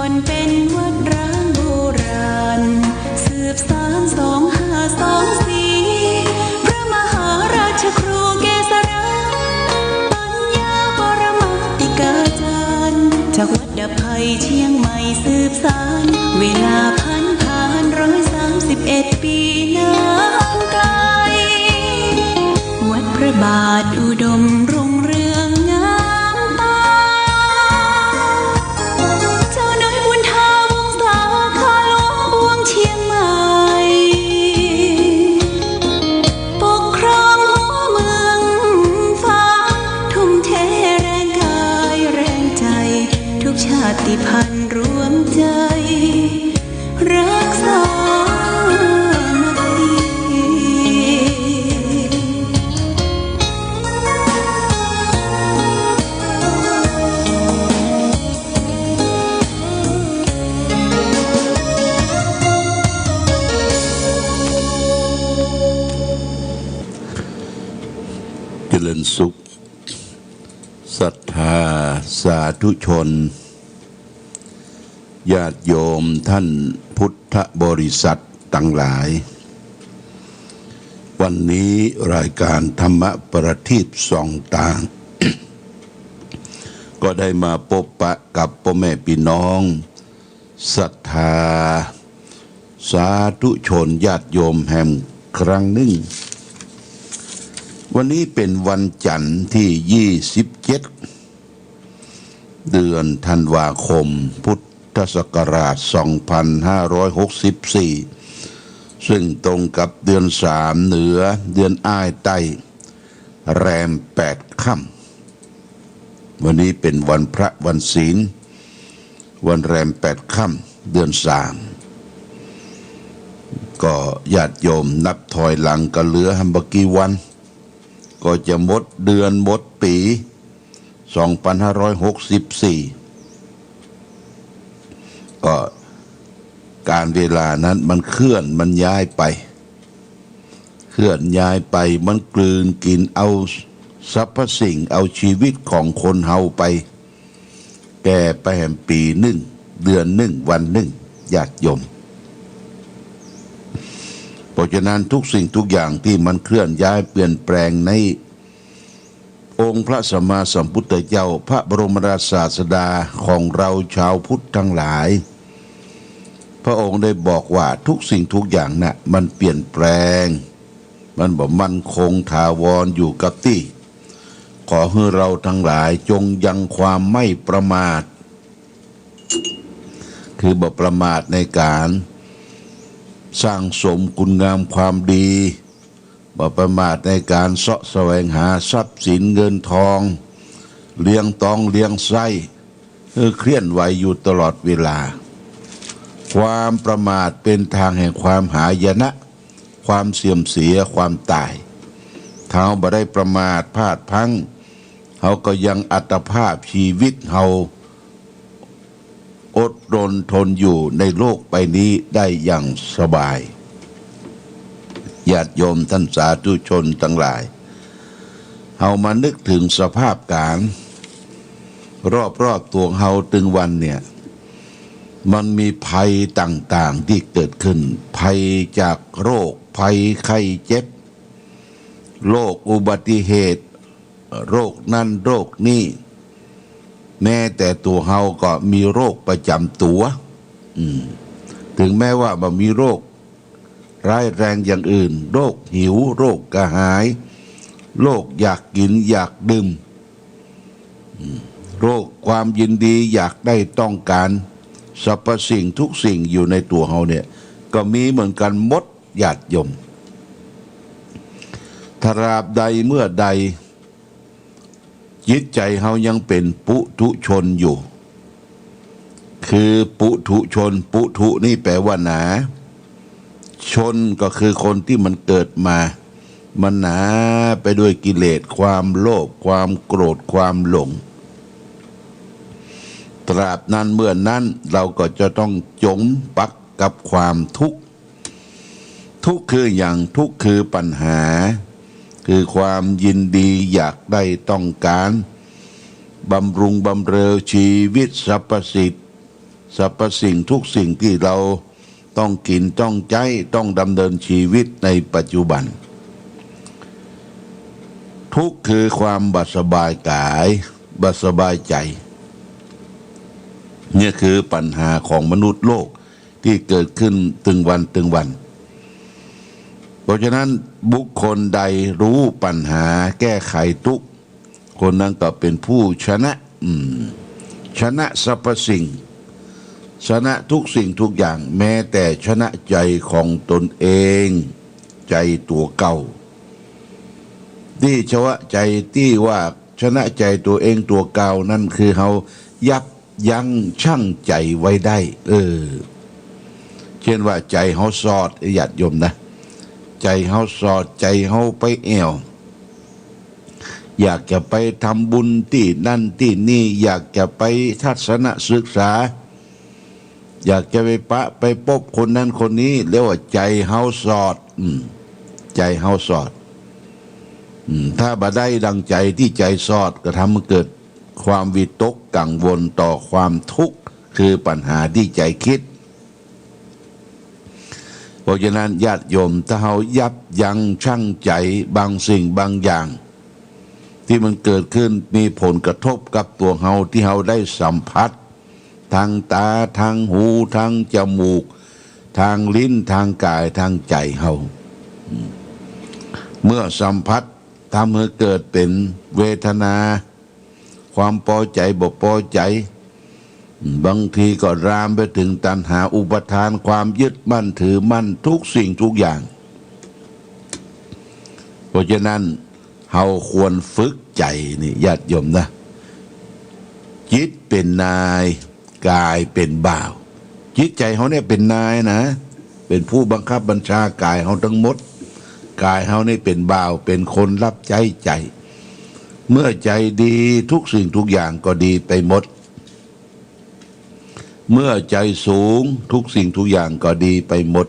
อนเป็นวัดร้างโบราณสืบสาน2524พระมหาราชครูเกษราปัญญาปรมาติกาจารย์จากวัดดับภัยเชียงใหม่สืบสานเวลาผ่าน131 ปีนานไกลวัดพระบาทอุดมรุ่งเรืองงามตาเจ้าน้อยบุญทาวงศาข้าหลวงปวงเชียงใหม่ปกครองหัวเมืองฟ้าทุ่มเทแรงกายแรงใจทุกชาติพันธุ์รวมใจรักษาเจริญสุขศรัทธาสาธุชนญาติโยมท่านพุทธบริษัททั้งหลายวันนี้รายการธรรมประทีปส่องต่าง ก็ได้มาพบปะกับพ่อแม่พี่น้องศรัทธาสาธุชนญาติโยมแห่งครั้งหนึ่งวันนี้เป็นวันจันทร์ที่27เดือนธันวาคมพุทธศักราช2564ซึ่งตรงกับเดือน3เหนือเดือนอ้ายใต้แรม8ค่ำวันนี้เป็นวันพระวันศีลวันแรม8ค่ำเดือน3ก็ญาติโยมนับถอยหลังกันเหลือหัมบกี่วันก็จะหมดเดือนหมดปี2564ก็การเวลานั้นมันเคลื่อนมันย้ายไปมันกลืนกินเอาสรรพสิ่งเอาชีวิตของคนเฮาไปแก่ไปแห่งปีหนึ่งเดือนหนึ่งวันหนึ่งญาติโยมเพราะฉะนั้นทุกสิ่งทุกอย่างที่มันเคลื่อนย้ายเปลี่ยนแปลงในองค์พระสัมมาสัมพุทธเจ้าพระบรมราชศาสดาของเราชาวพุทธทั้งหลายพระองค์ได้บอกว่าทุกสิ่งทุกอย่างน่ะมันเปลี่ยนแปลงมันบ่มั่นคงถาวรอยู่กับที่ขอให้เราทั้งหลายจงยังความไม่ประมาทคือบ่ประมาทในการสร้างสมคุณงามความดีบ่ประมาทในการเสาะแสวงหาทรัพย์สินเงินทองเลี้ยงตองเลี้ยงไส้เคลื่อนไหวอยู่ตลอดเวลาความประมาทเป็นทางแห่งความหายนะความเสื่อมเสียความตายถ้าเราบ่ได้ประมาทพลาดพลั้งเขาก็ยังอัตภาพชีวิตเขาอดรนทนอยู่ในโลกใบนี้ได้อย่างสบายญาติโยมท่านสาธุชนทั้งหลายเฮามานึกถึงสภาพการรอบตัวเฮาตึงวันเนี่ยมันมีภัยต่างๆที่เกิดขึ้นภัยจากโรคภัยไข้เจ็บโรคอุบัติเหตุโรคนั่นโรคนี่แม้แต่ตัวเฮาก็มีโรคประจำตัวถึงแม้ว่ามันมีโรคร้ายแรงอย่างอื่นโรคหิวโรคกระหายโรคอยากกินอยากดื่มโรคความยินดีอยากได้ต้องการสรรพสิ่งทุกสิ่งอยู่ในตัวเฮาเนี่ยก็มีเหมือนกันหมดญาติโยมตราบใดเมื่อใดจิตใจเฮายังเป็นปุถุชนอยู่คือปุถุชนปุถุนี่แปลว่าหนาชนก็คือคนที่มันเกิดมามันหนาไปด้วยกิเลสความโลภความโกรธความหลงตราบนั้นเมื่อนั้นเราก็จะต้องจมปักกับความทุกข์คืออย่างทุกข์คือปัญหาคือความยินดีอยากได้ต้องการบำรุงบำเรอชีวิตสรรพสิ่ง สรรพสิ่งทุกสิ่งที่เราต้องกินต้องใช้ต้องดำเนินชีวิตในปัจจุบันทุกข์คือความบัดสบายกายบัดสบายใจนี่คือปัญหาของมนุษย์โลกที่เกิดขึ้นตึงวันเพราะฉะนั้นบุคคลใดรู้ปัญหาแก้ไขทุกข์คนนั้นก็เป็นผู้ชนะชนะสรรพสิ่งชนะทุกสิ่งทุกอย่างแม้แต่ชนะใจของตนเองใจตัวเก่าที่ชวะใจที่ว่าชนะใจตัวเองตัวเก่านั่นคือเขายับยั้งชั่งใจไว้ได้เช่นว่าใจเขาสอดญาติโยมนะใจเขาสอดใจเขาไปแอวอยากจะไปทำบุญที่นั่นที่นี่อยากจะไปทัศนศึกษาอยากจะไปพบคนนั้นคนนี้เรียกว่าใจเฮาสอดใจเฮาสอดถ้าบ่ได้ดังใจที่ใจสอดก็ทำให้เกิดความวิตกกังวลต่อความทุกข์คือปัญหาที่ใจคิดเพราะฉะนั้นญาติโยมถ้าเฮายับยั้งชั่งใจบางสิ่งบางอย่างที่มันเกิดขึ้นมีผลกระทบกับตัวเฮาที่เฮาได้สัมผัสทางตาทางหูทางจมูกทางลิ้นทางกายทางใจเฮาเมื่อสัมผัสทำให้เกิดเป็นเวทนาความพอใจบ่พอใจบางทีก็รามไปถึงตัณหาอุปทานความยึดมั่นถือมั่นทุกสิ่งทุกอย่างเพราะฉะนั้นเฮาควรฝึกใจนี่ญาติโยมนะจิตเป็นนายกายเป็นบ่าวจิตใจเขาเนี่ยเป็นนายนะเป็นผู้บังคับบัญชากายเขาทั้งหมดกายเขาเนี่ยเป็นบ่าวเป็นคนรับใช้ใจเมื่อใจดีทุกสิ่งทุกอย่างก็ดีไปหมดเมื่อใจสูงทุกสิ่งทุกอย่างก็ดีไปหมด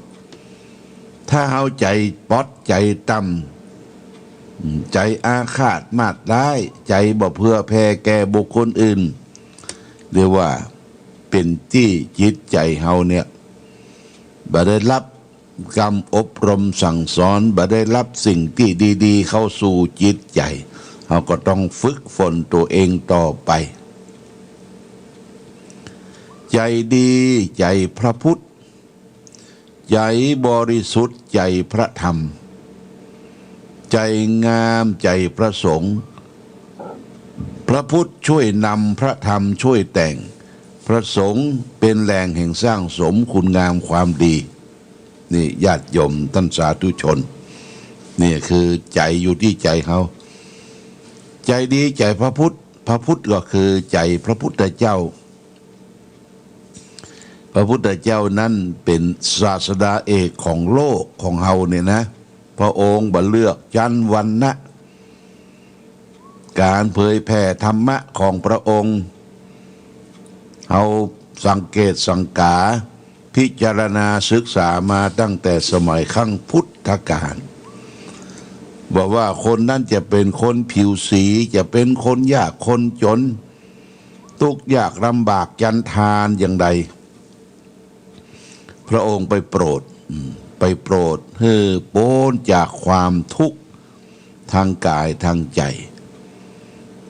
ถ้าเขาใจป๊อดใจต่ำใจอาฆาตมาดร้ายใจบ่เพื่อแผ่แก่บุคคลอื่นเรียกว่าเป็นที่จิตใจเฮาเนี่ยบ่ได้รับกรรมอบรมสั่งสอนบ่ได้รับสิ่งที่ดีๆเข้าสู่จิตใจเฮาก็ต้องฝึกฝนตัวเองต่อไปใจดีใจพระพุทธใจบริสุทธิ์ใจพระธรรมใจงามใจพระสงฆ์พระพุทธช่วยนำพระธรรมช่วยแต่งพระสงฆ์เป็นแหล่งแห่งสร้างสมคุณงามความดีนี่ญาติโยมท่านสาธุชนนี่คือใจอยู่ที่ใจเขาใจดีใจพระพุทธพระพุทธก็คือใจพระพุทธเจ้าพระพุทธเจ้านั้นเป็นศาสดาเอกของโลกของเฮาเนี่ยนะพระองค์บ่เลือกชั้นวรรณะการเผยแผ่ธรรมะของพระองค์เอาสังเกตสังกาพิจารณาศึกษามาตั้งแต่สมัยขั้งพุทธกาลบอกว่าคนนั้นจะเป็นคนผิวสีจะเป็นคนยากคนจนทุกข์ยากลำบากยันทานอย่างใดพระองค์ไปโปรดให้พ้นจากความทุกข์ทางกายทางใจ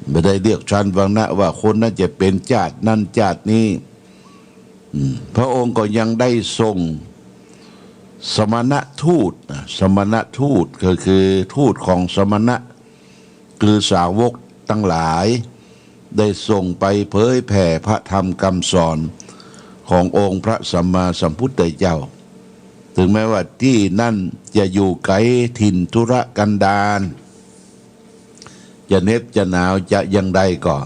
ไม่ได้เรียกชั้นวรรณะว่าคนนั้นจะเป็นชาตินั้นชาตินี้พระองค์ก็ยังได้ทรงสมณทูตสมณทูตก็คือทูตของสมณะคือสาวกทั้งหลายได้ส่งไปเผยแผ่พระธรรมคำสอนขององค์พระสัมมาสัมพุทธเจ้าถึงแม้ว่าที่นั่นจะอยู่ไกลถิ่นธุรกันดารจะเหน็บจะหนาวจะยังใดก็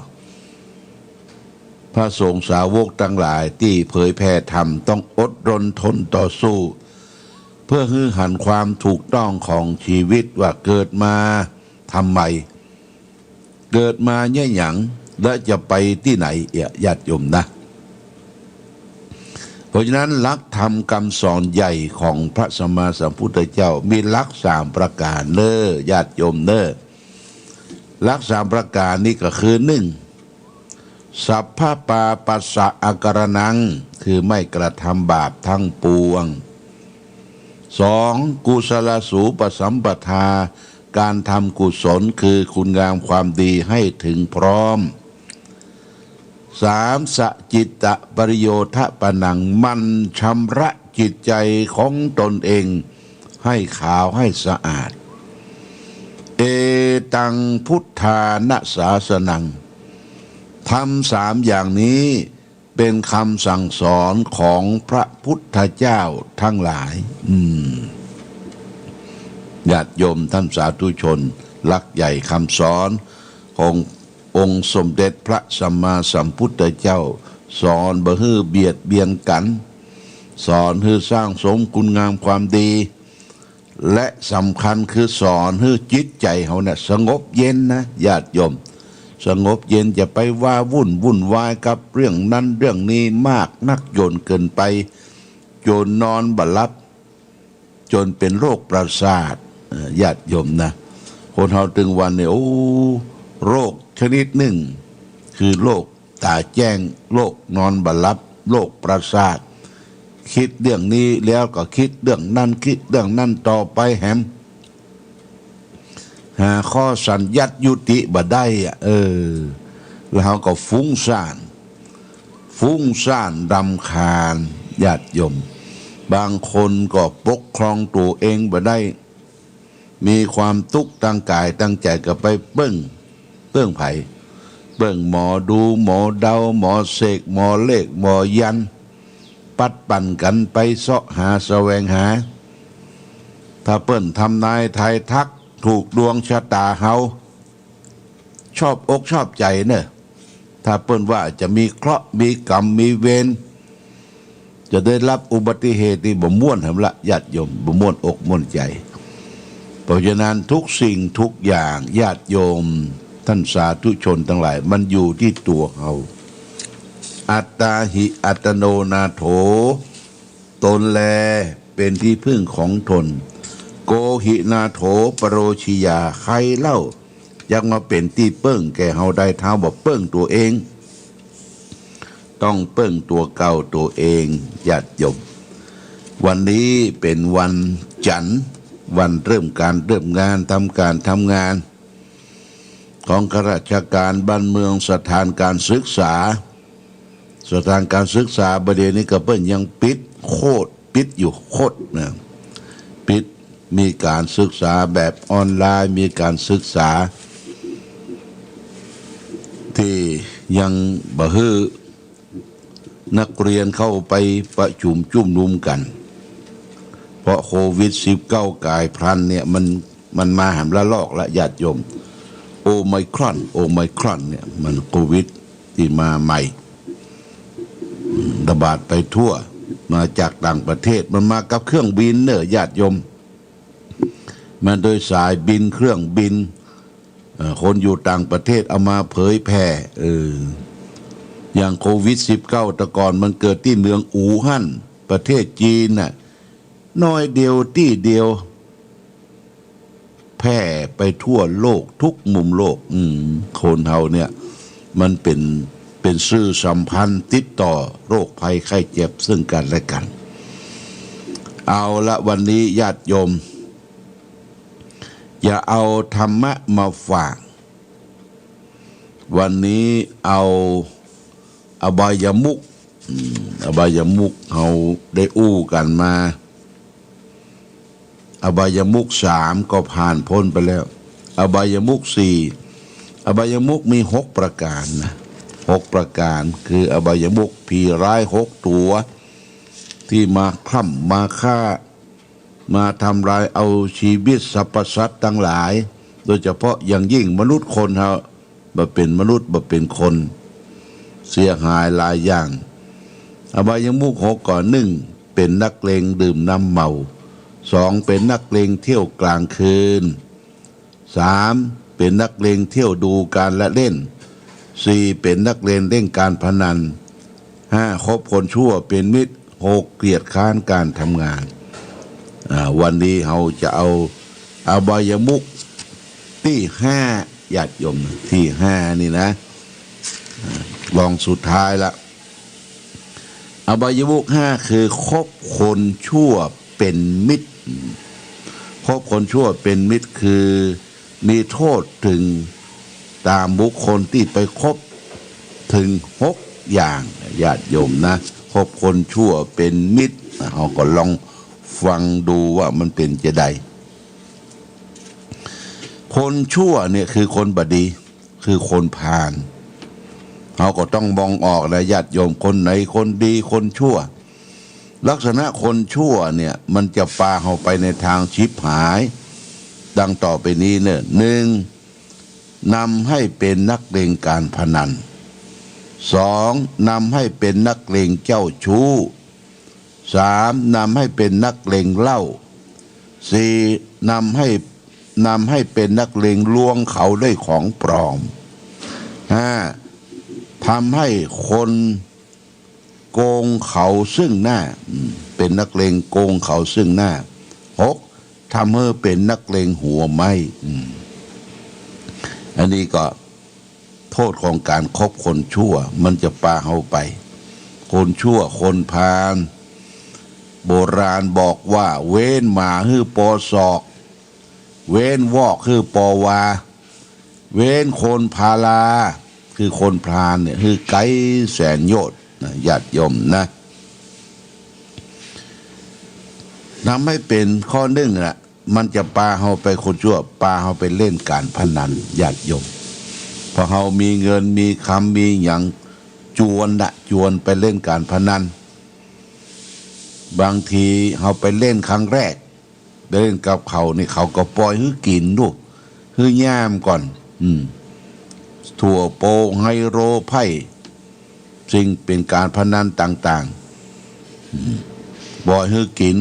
พระสงฆ์สาวกทั้งหลายที่เผยแผ่ธรรมต้องอดรนทนต่อสู้เพื่อฮือหันความถูกต้องของชีวิตว่าเกิดมาทำไมเกิดมาเนี่ยหยังและจะไปที่ไหนญาติโยมนะเพราะฉะนั้นหลักธรรมคำสอนใหญ่ของพระสัมมาสัมพุทธเจ้ามีหลัก3ประการเน้อญาติโยมเน้อหลัก3ประการนี้ก็คือ1 สัพพะปาปัสสะอาการนังคือไม่กระทำบาปทั้งปวงสองกุศลสูปสัมปทาการทำกุศลคือคุณงามความดีให้ถึงพร้อมสามสจิตตปริโยทะปนังมันชำระจิตใจของตนเองให้ขาวให้สะอาดเอตังพุทธานะศาสนังทำสามอย่างนี้เป็นคำสั่งสอนของพระพุทธเจ้าทั้งหลายญาติโยมท่านสาธุชนรักใหญ่คำสอนขององค์สมเด็จพระสัมมาสัมพุทธเจ้าสอนบ่ฮื้อเบียดเบียนกันสอนให้สร้างสมคุณงามความดีและสำคัญคือสอนให้จิตใจเขาเนี่ยสงบเย็นนะญาติโยมสงบเย็นจะไปว่าวุ่นวายกับเรื่องนั้นเรื่องนี้มากนักโยนเกินไปจนนอนบ่หลับจนเป็นโรคประสาทญาติโยมนะคนเราถึงวันเนี่ยโอ้โรคชนิดหนึ่งคือโรคตาแจ้งโรคนอนบ่หลับโรคประสาทคิดเรื่องนี้แล้วก็คิดเรื่องนั้นคิดเรื่องนั้นต่อไปแหมหาข้อสัญญัติยุติบ่ได้แล้วเขาก็ฟุ้งซ่านรำคาญญาติโยมบางคนก็ปกครองตัวเองบ่ได้มีความทุกข์ตั้งกายตั้งใจก็ไปเบิ้งไผเบิ้งหมอดูหมอเดาหมอเสกหมอเลขหมอยันปัดปั่นกันไปเสาะหาแสวงหาถ้าเปิ้นทำนายทายทักถูกดวงชะตาเฮาชอบอกชอบใจเนอะถ้าเปิ้นว่าจะมีเคราะห์มีกรรมมีเวรจะได้รับอุบัติเหตุที่บ่ม่วนหั่นละญาติโยมบ่ม่วนอกม่วนใจเพราะฉะนั้นทุกสิ่งทุกอย่างญาติโยมท่านสาธุชนทั้งหลายมันอยู่ที่ตัวเราอัตตาหิอัตโนนาโถตนแลเป็นที่พึ่งของตนโกหินาโถปโรชิยาใครเล่ายังมาเป็นที่เปิ้งแก่เฮาได้เท้าบอกเปิ้งตัวเองต้องเปิ้งตัวเก่าตัวเองญาติโยมวันนี้เป็นวันจันทร์วันเริ่มงานทำงานของข้าราชการบ้านเมืองสถานการศึกษาประเดี๋ยวนี้ก็เปิ้นยังปิดอยู่โคตรนะปิดมีการศึกษาแบบออนไลน์มีการศึกษาที่ยังบ่ฮื้อนักเรียนเข้าไปประชุมจุ่มนุมกันเพราะโควิด-19กลายพันธุ์เนี่ยมันมาหามละลอกละญาติโยมโอไมครอนเนี่ยมันโควิดที่มาใหม่ระบาดไปทั่วมาจากต่างประเทศมันมากับเครื่องบินเนอะญาติโยมมันโดยสายบินเครื่องบินคนอยู่ต่างประเทศเอามาเผยแพร่อย่างโควิด-19แต่ก่อนมันเกิดที่เมืองอู่ฮั่นประเทศจีนน่ะน้อยเดียวที่เดียวแพร่ไปทั่วโลกทุกมุมโลกคนเฮาเนี่ยมันเป็นสื่อสัมพันธ์ติดต่อโรคภัยไข้เจ็บซึ่งกันและกันเอาละวันนี้ญาติโยมอย่าเอาธรรมะมาฝากวันนี้เอาอบายมุขเขาได้อู้กันมาอบายมุข3ก็ผ่านพ้นไปแล้วอบายมุข4อบายมุขมี6ประการนะ6ประการคืออบายมุขผีร้าย6ตัวที่มาคล่ำมาฆ่ามาทำลายเอาชีวิตสรรพสัตว์ทั้งหลายโดยเฉพาะอย่างยิ่งมนุษย์คนเฮาบ่เป็นมนุษย์บ่เป็นคนเสียหายหลายอย่างอบายมุข6ก่อน1เป็นนักเลงดื่มน้ำเมา2เป็นนักเลงเที่ยวกลางคืน3เป็นนักเลงเที่ยวดูการละเล่น4เป็นนักเลงเล่นการพนัน5คบคนชั่วเป็นมิตร6เกลียดค้านการทำงานวันนี้เราจะเอาอบายมุขที่5ญาติโยมที่5นี่นะ ลองสุดท้ายละอบายมุขห้าคือคบคนชั่วเป็นมิตรคบคนชั่วเป็นมิตรคือมีโทษถึงตามบุคคลที่ไปคบถึง6อย่างญาติโยมนะคบคนชั่วเป็นมิตรเราก็ลองฟังดูว่ามันเป็นจะใดคนชั่วเนี่ยคือคนบดีคือคนพาลเราก็ต้องมองออกนะญาติโยมคนไหนคนดีคนชั่วลักษณะคนชั่วเนี่ยมันจะพาเราไปในทางชิบหายดังต่อไปนี้เนี่ย1นำให้เป็นนักเลงการพนัน2นำให้เป็นนักเลงเจ้าชู้3นำให้เป็นนักเลงเหล้า4นำให้เป็นนักเลงลวงเขาด้วยของปลอม5ทำให้คนโกงเขาซึ่งหน้าเป็นนักเลงโกงเขาซึ่งหน้า6ทำให้เป็นนักเลงหัวไม้อันนี้ก็โทษของการคบคนชั่วมันจะพาเราไปคนชั่วคนพาลโบราณบอกว่าเว้นหมาฮื้อปอศอกเว้นวอกฮื้อปอวาเว้นคนพาลาคือคนพาลเนี่ยคือไกแสนโยชน์นะญาติโยมนะทำให้เป็นข้อหนึ่งนะมันจะพาเราไปคนชั่วพาเราไปเล่นการพนันญาติโยมพอเรามีเงินมีคำมีอย่างจวนไปเล่นการพนันบางทีเราไปเล่นครั้งแรกไปเล่นกับเขานี่เขาก็ปล่อยให้กินดูให้ย่ามก่อนถั่วโปไฮโรไพ่สิ่งเป็นการพนันต่างๆปล่อยให้กิน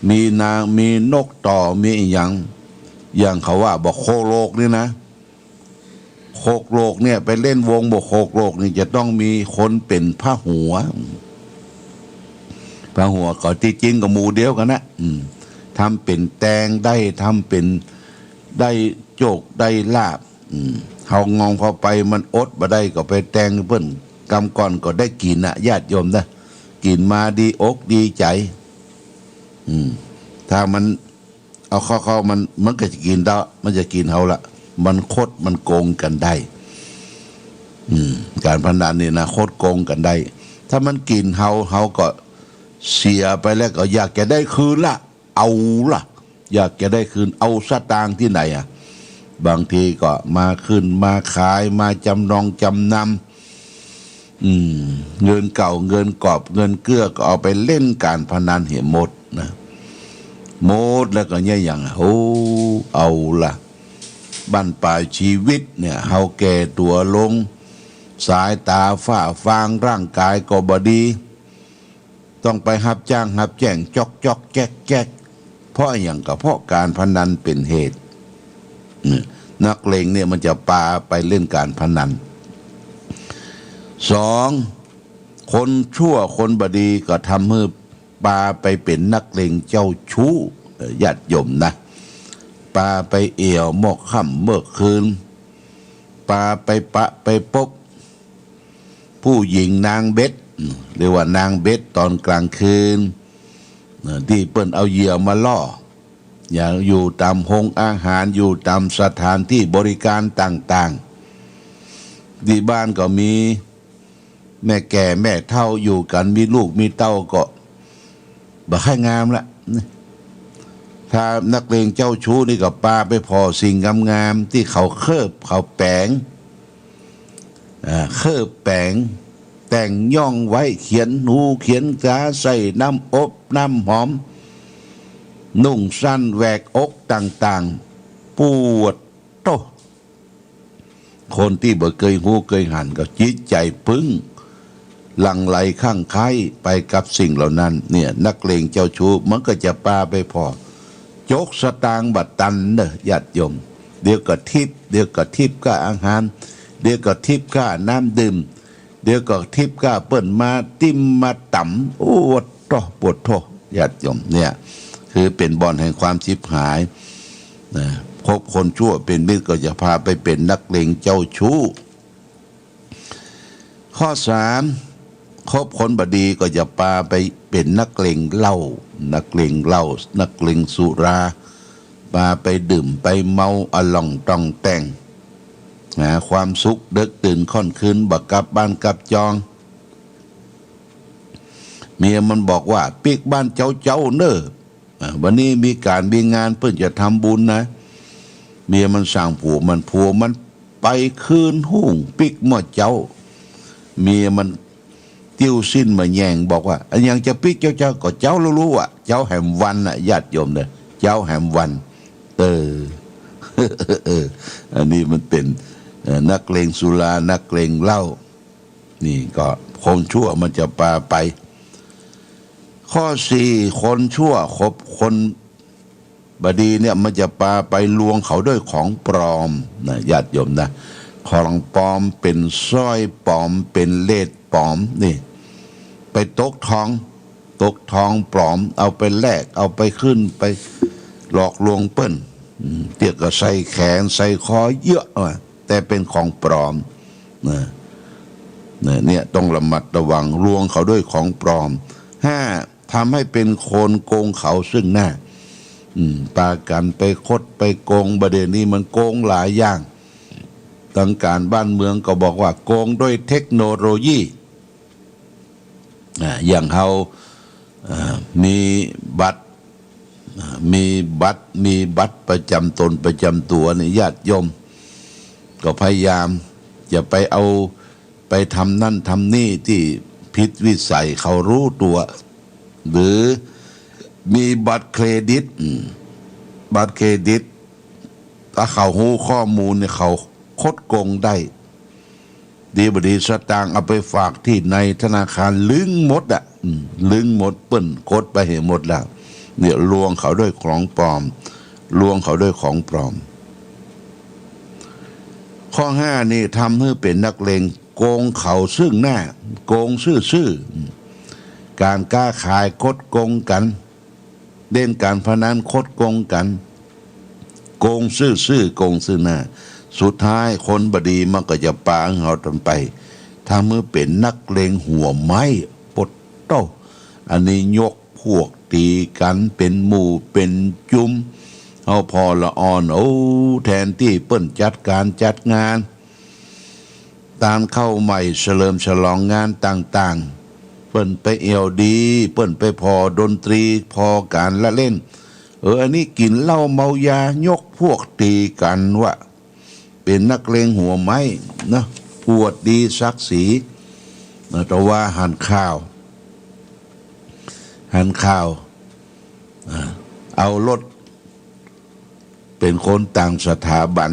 มีนางมีนกต่อมีอย่างเขาว่าบอกโคโลกนี่นะโคกโลกเนี่ยไปเล่นวงบอกโคกโลกนี่จะต้องมีคนเป็นพระหัวก็ที่จริงกับหมู่เดียวกันนะทำเป็นแตงได้ทำเป็นได้โจกได้ลาบเขางองพอไปมันอดบ่ได้ก็ไปแตงเพิ่นกำก่อนก็ได้กินนะญาติโยมนะกินมาดีอกดีใจถ้ามันเอาเข้ามันก็จะกินได้มันจะกินเขาละมันคดมันโกงกันได้การพนันนี่นะคดโกงกันได้ถ้ามันกินเขาก็เสียไปแล้วก็อยากจะได้คืนละเอาละอยากจะได้คืนเอาสตางค์ที่ไหนบางทีก็มาขึ้นมาขายมาจำนองจำนำเงินเก่าเงินกอบเงินเกื้อก็เอาไปเล่นการพนันเหี่ยหมดนะหมดแล้วก็เนี่ยอย่างเอาละบั้นปลายชีวิตเนี่ยเฮาแก่ตัวลงสายตาฝ้าฟางร่างกายก็บ่ดีต้องไปรับจ้างรับแจ้งจอกแจ๊กเพราะอย่างกับเพราะการพนันเป็นเหตุนักเลงเนี่ยมันจะพาไปเล่นการพนัน2คนชั่วคนบดีก็ทำให้พาไปเป็นนักเลงเจ้าชู้ญาติโยมนะพาไปเอี่ยวหมอกค่ำเมื่อคืนพาไปปะไปพบผู้หญิงนางเบ็ดเรียกว่านางเบ็ดตอนกลางคืนที่เปิ้นเอาเหยื่อมาล่ออย่างอยู่ตามห้องอาหารอยู่ตามสถานที่บริการต่างๆที่บ้านก็มีแม่แก่แม่เฒ่าอยู่กันมีลูกมีเต้าก็บ่ค่อยงามละถ้านักเลงเจ้าชู้นี่ก็ปาไปพอสิ่งงามๆที่เขาเคลือบเขาแปงเคลือบแปงแต่งย่องไว้เขียนหูเขียนตาใส่น้ำอบน้ำหอมนุ่งสั้นแหวกอกต่างๆปวดโตคนที่บ่เคยหูเคยหันก็จิตใจปึ้งหลั่งไหลข้างไคล้ไปกับสิ่งเหล่านั้นเนี่ยนักเลงเจ้าชู้มันก็จะปาไปพอจกสตางค์บัดตันเนอะญาติโยมเดี๋ยวก็ทิพย์เดี๋ยวก็ทิพย์ค่าอาหารเดี๋ยวก็ทิพย์ค่าน้ำดื่มเดี๋ยวก็ทิพย์ค่าเปิ้นมาติ้มมาต่ำโอ้โตปวดโทญาติโยมเนี่ยคือเป็นบ่อนแห่งความชิบหายนะคบคนชั่วเป็นมิตรก็จะพาไปเป็นนักเลงเจ้าชู้ ข้อสามคบคนบดีก็จะพาไปเป็นนักเลงเหล้านักเลงเหล้านักเลงสุราพาไปดื่มไปเมาอล่องตองแต่งหาความสุขเดึกตื่นค่อนคืนบักกลับบ้านกลับจองเมียมันบอกว่าปีกบ้านเจ้าเนอะวันนี้มีการมีงานเพื่อจะทำบุญนะเมียมันสั่งผัวมันไปคืนหุ่งปีกหม้อเจ้าเมียมันติ้วสิ้นมาแย่งบอกว่าอันยังจะปีกเจ้าก็เจ้ารู้ว่าเจ้าแหมวันน่ะญาติโยมเนี่ยเจ้าแหมวันอันนี้มันเป็นนักเลงสุรานักเลงเหล้านี่ก็คนชั่วมันจะพาไปข้อสี่คนชั่วคบคนบดีเนี่ยมันจะพาไปลวงเขาด้วยของปลอมนะญาติโยมนะของปลอมเป็นสร้อยปลอมเป็นเลสปลอมนี่ไปตกทองปลอมเอาไปแลกเอาไปขึ้นไปหลอกลวงเปิ้นเตี้ยก็ใส่แขนใส่คอเยอะแต่เป็นของปลอมเนี่ยต้องระมัดระวังลวงเขาด้วยของปลอมห้าทำให้เป็นคนโกงเขาซึ่งหน้าปากันไปคดไปโกงประเด็นนี้มันโกงหลายอย่างทางการบ้านเมืองก็บอกว่าโกงด้วยเทคโนโลยีอย่างเขามีบัตรประจำตนประจำตัวเนี่ยญาติโยมก็พยายามอย่าไปเอาไปทำนั่นทำนี่ที่ผิดวิสัยเขารู้ตัวหรือมีบัตรเครดิตถ้าเขาหูข้อมูลเนี่ยเขาคดโกงได้ดีบดีสตางค์เอาไปฝากที่ในธนาคารลึงหมดลึงหมดเปิ้นกดไปเห็นหมดแล้วเนี่ยลวงเขาด้วยของปลอมข้อห้านี่ทำให้เป็นนักเลงโกงเขาซึ่งหน้าโกงซื่อการค้าขายคดโกงกันเล่นการพนันคดโกงกันโกงซื่อโกงซื่อหน้าสุดท้ายคนบดีมันก็จะปาเขาจนไปถ้ามือเป็นนักเลงหัวไม้ปดโตอันนี้ยกพวกตีกันเป็นหมู่เป็นจุ้มเอาพอละอ่อนแทนที่เปิ้นจัดการจัดงานตามเข้าใหม่เฉลิมฉลองงานต่างๆเปิ้นไปเอวดีเปิ้นไปพอดนตรีพอการละเล่นอันนี้กินเหล้าเมายายกพวกตีกันว่าเป็นนักเลงหัวไม้นะอวดดีศักดิ์ศรีแต่ว่าหันข้าวเอารถเป็นคนต่างสถาบัน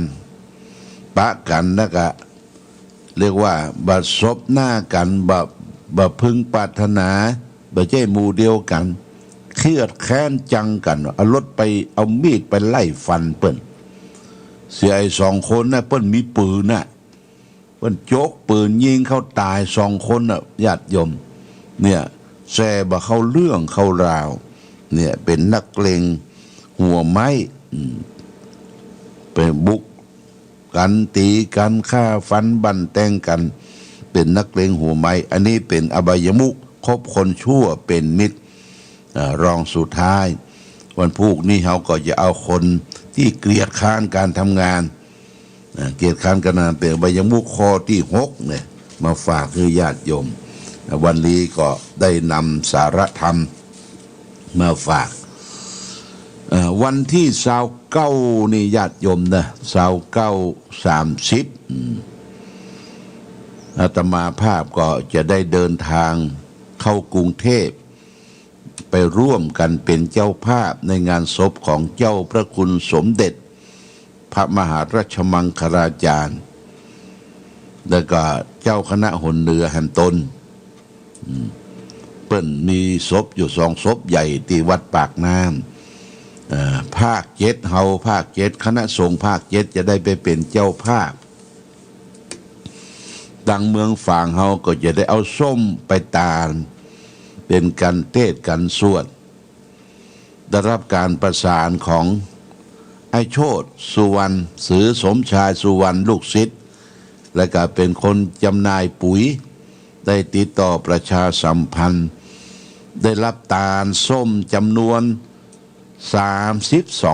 ปะกันนะกะเรียกว่าบัดซบหน้ากันบัพึงปรารถนาบัใจหมู่เดียวกันเครียดแค้นจังกันเอารถไปเอามีดไปไล่ฟันเปิ้นเสียไอ้2 คนนะเปิ้นมีปืนนะเปิ้นโจกปืนยิงเขาตาย2 คนนะญาติโยมเนี่ยแซ่บะเข้าเรื่องเข้าราวเนี่ยเป็นนักเลงหัวไม้ไปบุกกันตีกันฆ่าฟันบั่นแทงกันเป็นนักเลงหัวไม้อันนี้เป็นอบายมุขคบคนชั่วเป็นมิตรรองสุดท้ายวันพุธนี้เขาก็จะเอาคนที่เกลียดค้านการทำงานเกลียดค้านการงานเป็นอบายมุขข้อที่6เนี่ยมาฝากคือญาติโยมวันนี้ก็ได้นำสาระธรรมมาฝากวันที่29นี่ญาติโยมนะ29-30อาตมาภาพก็จะได้เดินทางเข้ากรุงเทพไปร่วมกันเป็นเจ้าภาพในงานศพของเจ้าพระคุณสมเด็จพระมหาราชมังคลาจารย์แล้วก็เจ้าคณะหนเหนือแห่งตนเปิ้นมีศพอยู่2 ศพใหญ่ที่วัดปากน้ำภาค7เฮาภาค7คณะสงฆ์ภาค7จะได้ไปเป็นเจ้าภาพดังเมืองฝางเฮาก็จะได้เอาส้มไปตาลเป็นการเทศน์การสวดได้รับการประสานของไอ้โชติสุวรรณสือสมชายสุวรรณลูกศิษย์และก็เป็นคนจำหน่ายปุ๋ย ได้ติดต่อประชาสัมพันธ์ ได้รับตาลส้มจำนวน32